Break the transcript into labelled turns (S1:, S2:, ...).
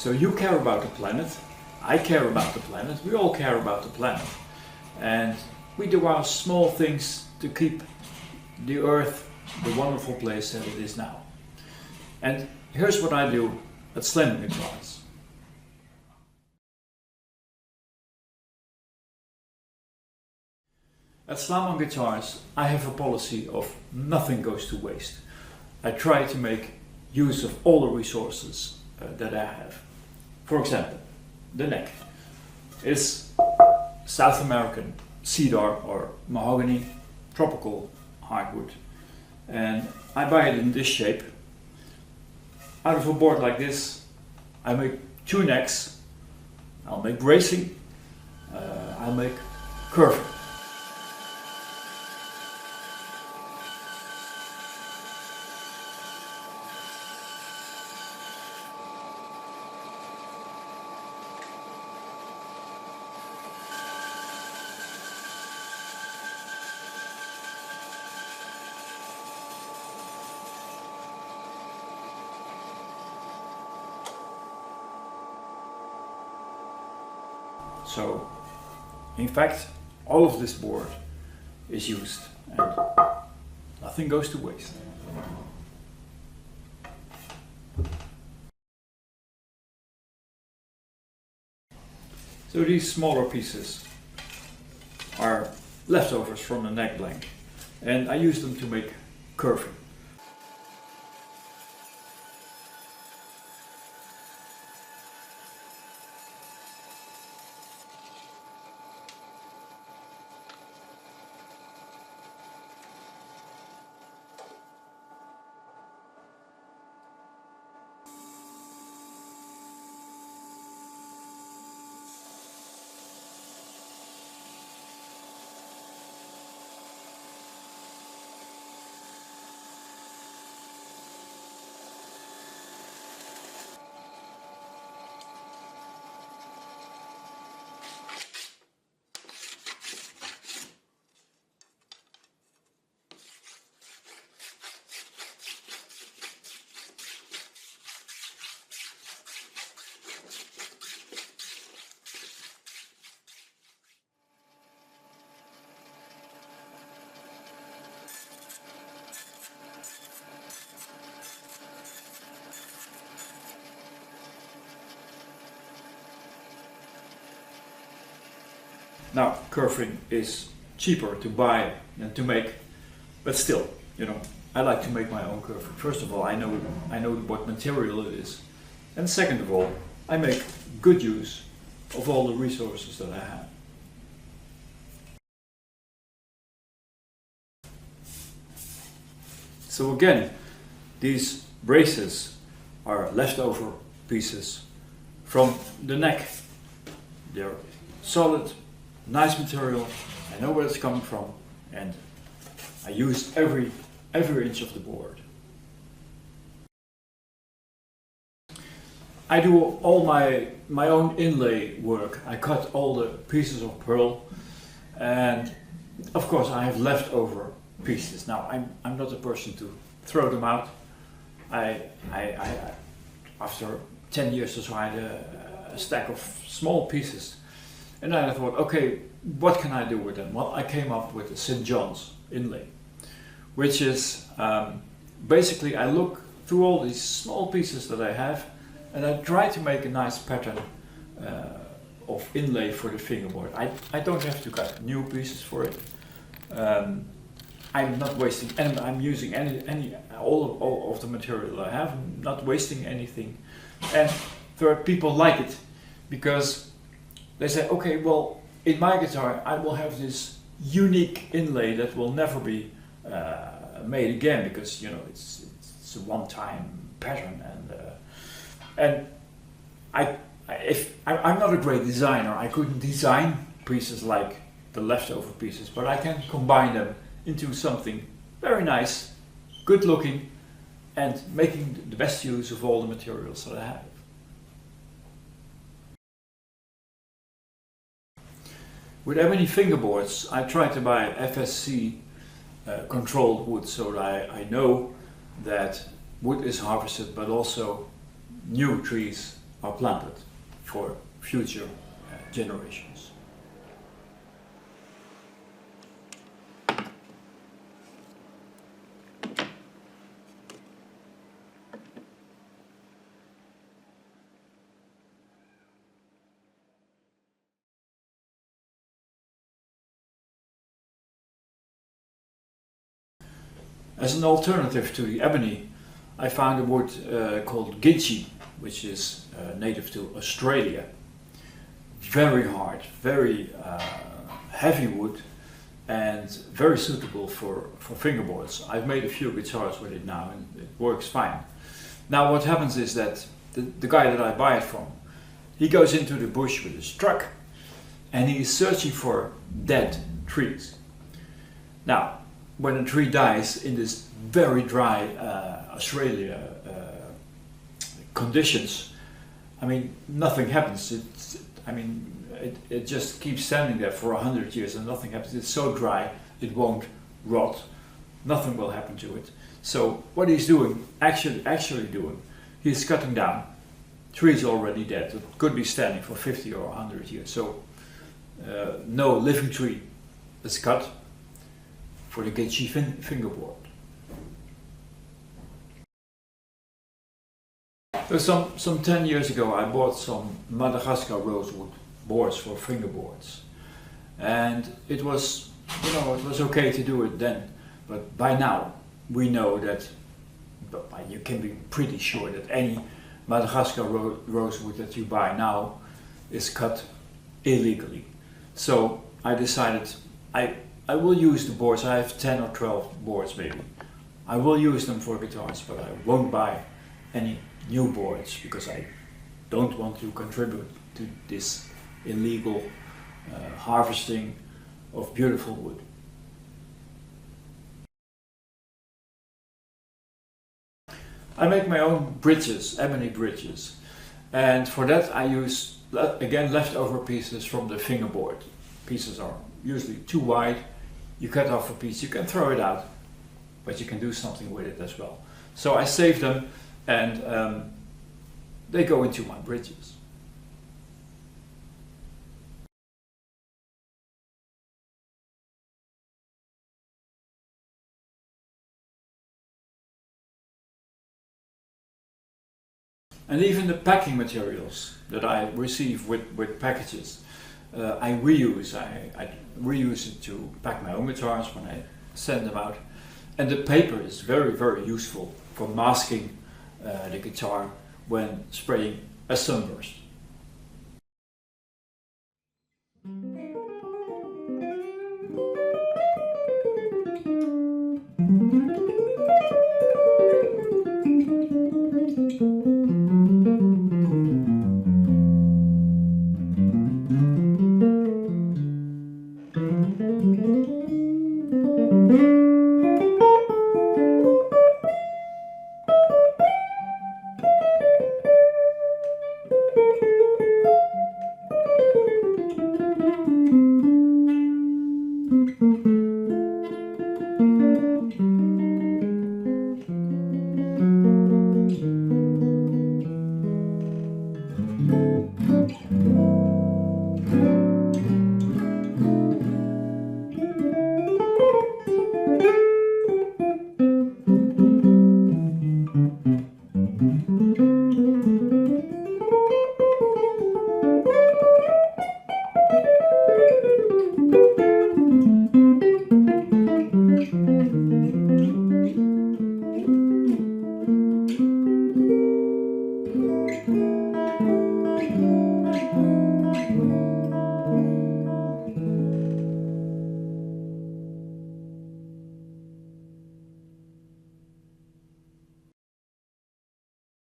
S1: So you care about the planet, I care about the planet, we all care about the planet. And we do our small things to keep the Earth the wonderful place that it is now. And here's what I do at Slaman Guitars. At Slaman Guitars, I have a policy of nothing goes to waste. I try to make use of all the resources that I have. For example, the neck is South American cedar or mahogany, tropical hardwood. And I buy it in this shape. Out of a board like this, I make two necks. I'll make bracing, I'll make curving. So, in fact, all of this board is used and nothing goes to waste. So these smaller pieces are leftovers from the neck blank and I use them to make curving. Now, curving is cheaper to buy than to make, but still, you know, I like to make my own curving. First of all, I know what material it is, and second of all, I make good use of all the resources that I have. So again, these braces are leftover pieces from the neck. They're solid, nice material, I know where it's coming from, and I use every inch of the board. I do all my own inlay work. I cut all the pieces of pearl, and of course I have leftover pieces. Now I'm not a person to throw them out. I after 10 years or so I had a stack of small pieces. And then I thought, okay, what can I do with them? Well, I came up with a St. John's inlay, which is basically I look through all these small pieces that I have and I try to make a nice pattern of inlay for the fingerboard. I don't have to cut new pieces for it. I'm not wasting any, I'm using all of the material I have, I'm not wasting anything. And third, people like it because they say, okay, well, in my guitar I will have this unique inlay that will never be made again because, you know, it's a one-time pattern, and I'm not a great designer. I couldn't design pieces like the leftover pieces, but I can combine them into something very nice, good looking, and making the best use of all the materials that I have. With ebony fingerboards, I try to buy FSC controlled wood so that I know that wood is harvested, but also new trees are planted for future generations. As an alternative to the ebony, I found a wood called gidgee, which is native to Australia. Very hard, very heavy wood, and very suitable for fingerboards. I've made a few guitars with it now and it works fine. Now what happens is that the guy that I buy it from, he goes into the bush with his truck and he's searching for dead trees. Now, when a tree dies in this very dry Australia conditions, I mean, nothing happens. It just keeps standing there for 100 years and nothing happens. It's so dry, it won't rot. Nothing will happen to it. So what he's doing, actually doing, he's cutting down trees already dead. It could be standing for 50 or 100 years. So no living tree is cut for the gidgee fingerboard. So some 10 years ago I bought some Madagascar rosewood boards for fingerboards, and it was, it was okay to do it then, but by now we know that, you can be pretty sure that any Madagascar rosewood that you buy now is cut illegally. So I decided I will use the boards. I have 10 or 12 boards maybe. I will use them for guitars, but I won't buy any new boards because I don't want to contribute to this illegal harvesting of beautiful wood. I make my own bridges, ebony bridges, and for that I use, again, leftover pieces from the fingerboard. Pieces are usually too wide. You cut off a piece, you can throw it out, but you can do something with it as well. So I save them and they go into my bridges. And even the packing materials that I receive with packages, I reuse. I reuse it to pack my own guitars when I send them out. And the paper is very, very useful for masking the guitar when spraying a sunburst.